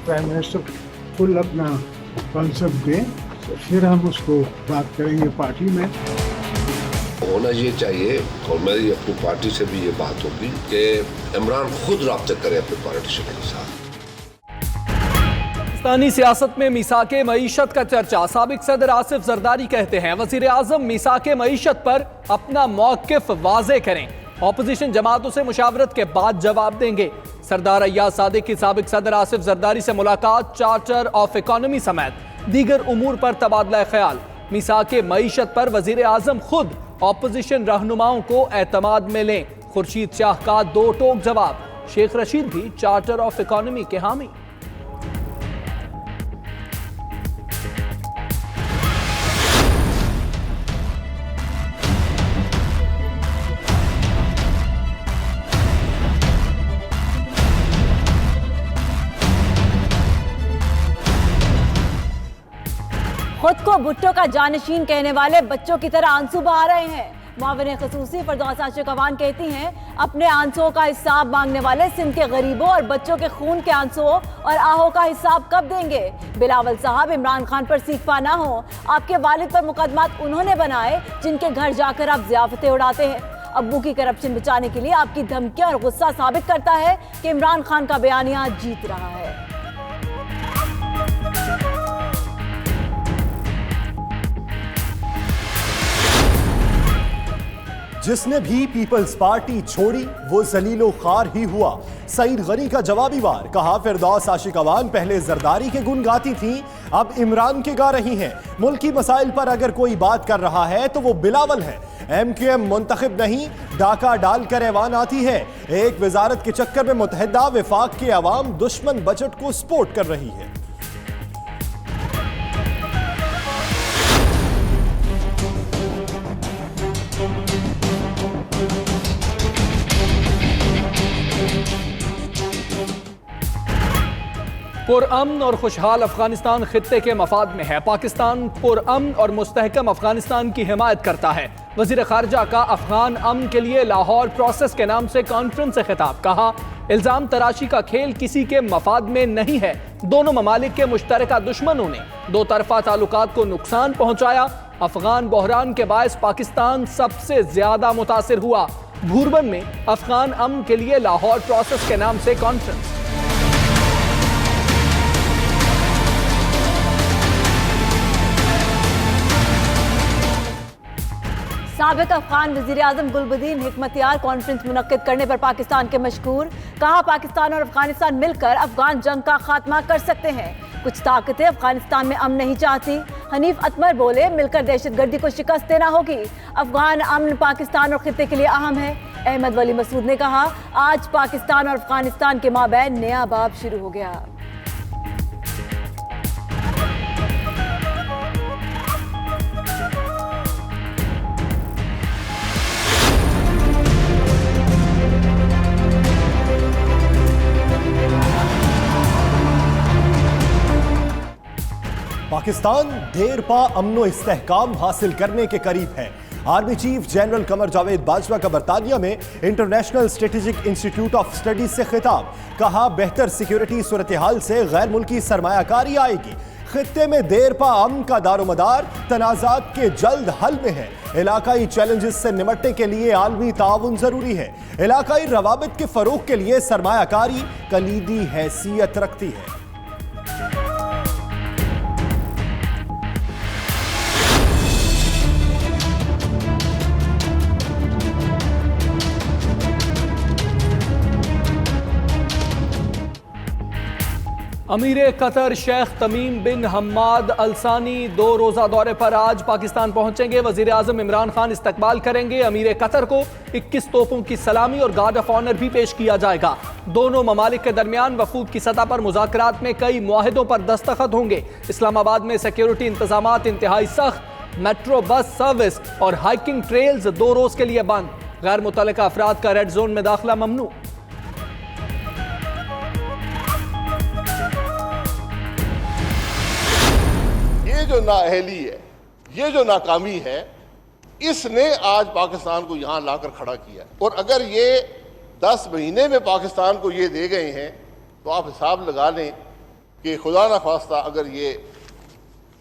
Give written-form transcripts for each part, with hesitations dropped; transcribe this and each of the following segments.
Prime minister full अपना concept दें, तो फिर हम उसको बात करेंगे पार्टी में। होना ये चाहिए, और मेरी अपनी पार्टी से भी ये बात होगी कि इमरान खुद राब्ता करे अपने पॉलिटिशियन के साथ। पाकिस्तानी सियासत में मीसाके मईशत का चर्चा। साबिक सदर आसिफ जरदारी कहते हैं वजीर आजम मीसाके मईशत पर अपना मौकिफ वाजे करें, ऑपोजिशन जमातों से मुशावरत के बाद जवाब देंगे। सरदार अय्याज सादिक की साबिक सदर आसिफ जरदारी से मुलाकात, चार्टर ऑफ इकोनॉमी समेत दीगर उमूर पर तबादला ख्याल। मीसाके मईशत पर वजीर आजम खुद ऑपोजिशन रहनुमाओं को एतमाद में लें, खुर्शीद शाह का दो टोक जवाब। शेख रशीद भी चार्टर ऑफ इकोनॉमी के हामी। खुद को भुट्टो का जानशीन कहने वाले बच्चों की तरह आंसू बहा रहे हैं। मुआविन खसूसी फरदौस आशिक अवान कहती हैं अपने आंसुओं का हिसाब मांगने वाले सिंध के गरीबों और बच्चों के खून के आंसुओं और आहों का हिसाब कब देंगे। बिलावल साहब, इमरान खान पर सीखपा ना हो, आपके वालिद पर मुकदमात उन्होंने बनाए जिनके घर जाकर आप ज़ियाफतें उड़ाते हैं। अब्बू की करप्शन बचाने के लिए आपकी धमकियां और गुस्सा साबित करता है कि इमरान खान का बयानिया जीत रहा है। जिसने भी पीपल्स पार्टी छोड़ी वो जलीलो खार ही हुआ। सईद गनी का जवाबी वार, कहा फिरदौस आशिक अवान पहले जरदारी के गुण गाती थी, अब इमरान के गा रही हैं। मुल्की मसाइल पर अगर कोई बात कर रहा है तो वो बिलावल है। MQM मुंतखब नहीं, डाका डाल कर ऐवान आती है। एक वजारत के चक्कर में मुतहदा विफाक के अवाम दुश्मन बजट को सपोर्ट कर रही है। पुरअमन और खुशहाल अफगानिस्तान खित्ते के मफाद में है। पाकिस्तान पुरअमन और मुस्तहकम अफगानिस्तान की हिमायत करता है। वजीर खारजा का अफगान अमन के लिए लाहौर प्रोसेस के नाम से कॉन्फ्रेंस से खिताब, कहा इल्जाम तराशी का खेल किसी के मफाद में नहीं है। दोनों ममालिक के मुश्तरका दुश्मनों ने दो तरफा ताल्लुकात को नुकसान पहुंचाया। अफगान बहरान के बायस पाकिस्तान सबसे ज्यादा मुतासिर हुआ। भूरबन में अफगान अमन के लिए लाहौर प्रोसेस के नाम से कॉन्फ्रेंस। साबिक अफगान वजीर आजम गुलबदीन हिकमतियार कॉन्फ्रेंस मुनक्किद करने पर पाकिस्तान के मशकूर, कहा पाकिस्तान और अफगानिस्तान मिलकर अफगान जंग का खात्मा कर सकते हैं। कुछ ताकतें अफगानिस्तान में अमन नहीं चाहती। हनीफ अतमर बोले मिलकर दहशतगर्दी को शिकस्त देना होगी। अफगान अमन पाकिस्तान और खित्ते के लिए अहम है। अहमद वली मसूद ने कहा आज पाकिस्तान और अफगानिस्तान के माबैन नया बाब शुरू हो गया। पाकिस्तान देर पा अमनो इस्तेहकाम हासिल करने के करीब है। Army chief general Qamar Javed Bajwa का बरतानिया में international strategic institute of studies से खिताब, कहा बेहतर सिक्योरिटी सूरत हाल से गैर मुल्की सरमायाकारी आएगी। खित्ते में देर पा अमन का दारोमदार तनाजात के जल्द हल में है। इलाकाई चैलेंजेस से निपटने के लिए आलमी ताउन जरूरी है। इलाकाई रवाबित के फरोग के लिए सरमायाकारी कलीदी हैसियत रखती है। अमीर कतर शेख तमीम बिन हम्माद अलसानी 2 रोज़ा दौरे पर आज पाकिस्तान पहुंचेंगे। वजीर आजम इमरान खान इस्तकबाल करेंगे। अमीर कतर को 21 तोपों की सलामी और गार्ड ऑफ ऑनर भी पेश किया जाएगा। दोनों ममालिक के दरमियान वफूद की सतह पर मुज़ाकरात में कई मुआहिदों पर दस्तखत होंगे। इस्लामाबाद में सिक्योरिटी इंतजामात इंतहाई सख्त। मेट्रो बस सर्विस और हाइकिंग ट्रेल्स 2 रोज के लिए बंद। गैर मुतल्लिका अफराद का रेड जोन में दाखिला ममनू। ये जो नाअहली है, ये जो नाकामी है, इसने आज पाकिस्तान को यहां लाकर खड़ा किया। और अगर ये 10 महीने में पाकिस्तान को ये दे गए हैं तो आप हिसाब लगा लें कि खुदा न खास्ता अगर ये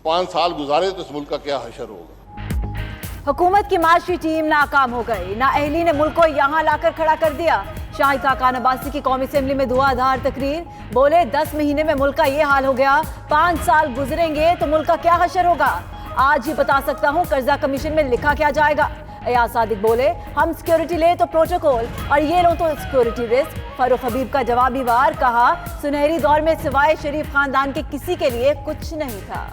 5 साल गुजारे तो इस मुल्क का क्या हशर होगा। हुकूमत की माशी टीम नाकाम हो गई। नाअहली ने मुल्क को यहाँ लाकर खड़ा कर दिया। शाहिद खाकान अब्बासी की कौमी असेंबली में धुआंधार तकरीर। बोले 10 महीने में मुल्क का ये हाल हो गया, 5 साल गुजरेंगे तो मुल्क का क्या हशर होगा। आज ही बता सकता हूँ कर्जा कमीशन में लिखा क्या जाएगा। अयाज सादिक बोले हम सिक्योरिटी ले तो प्रोटोकॉल और ये लो तो सिक्योरिटी रिस्क। फारूक हबीब का जवाबी वार, कहा सुनहरी दौर में सिवाय शरीफ खानदान के किसी के लिए कुछ नहीं था।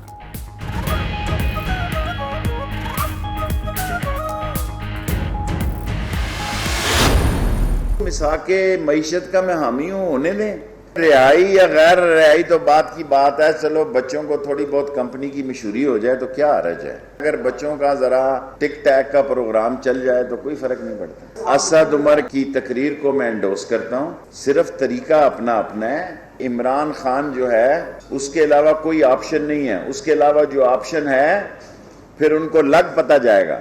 मिसाके मईशत का मैं हामी हूँ, होने दें। रिहाई या गैर रिहाई तो बात की बात है, चलो बच्चों को थोड़ी बहुत कंपनी की मशहूरी हो जाए तो क्या हर्ज है। अगर बच्चों का जरा टिक टैक का प्रोग्राम चल जाए तो कोई फर्क नहीं पड़ता। असद उमर की तकरीर को मैं एंडोर्स करता हूँ, सिर्फ तरीका अपना अपना है। इमरान खान जो है उसके अलावा कोई ऑप्शन नहीं है, उसके अलावा जो ऑप्शन है फिर उनको लग पता जाएगा।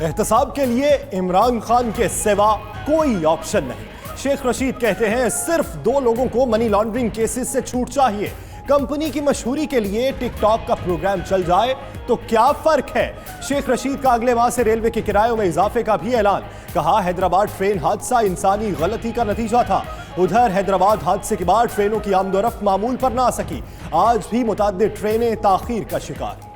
एहतसाब के लिए इमरान खान के सिवा कोई ऑप्शन नहीं। शेख रशीद कहते हैं सिर्फ 2 लोगों को मनी लॉन्ड्रिंग केसेस से छूट चाहिए। कंपनी की मशहूरी के लिए टिकटॉक का प्रोग्राम चल जाए तो क्या फर्क है। शेख रशीद का अगले माह से रेलवे के किरायों में इजाफे का भी ऐलान। कहा हैदराबाद ट्रेन हादसा इंसानी गलती का नतीजा था। उधर हैदराबाद हादसे के बाद ट्रेनों की आमदोरफ्त मामूल पर ना आ सकी। आज भी मुतअद्दिद ट्रेनें ताखीर का शिकार।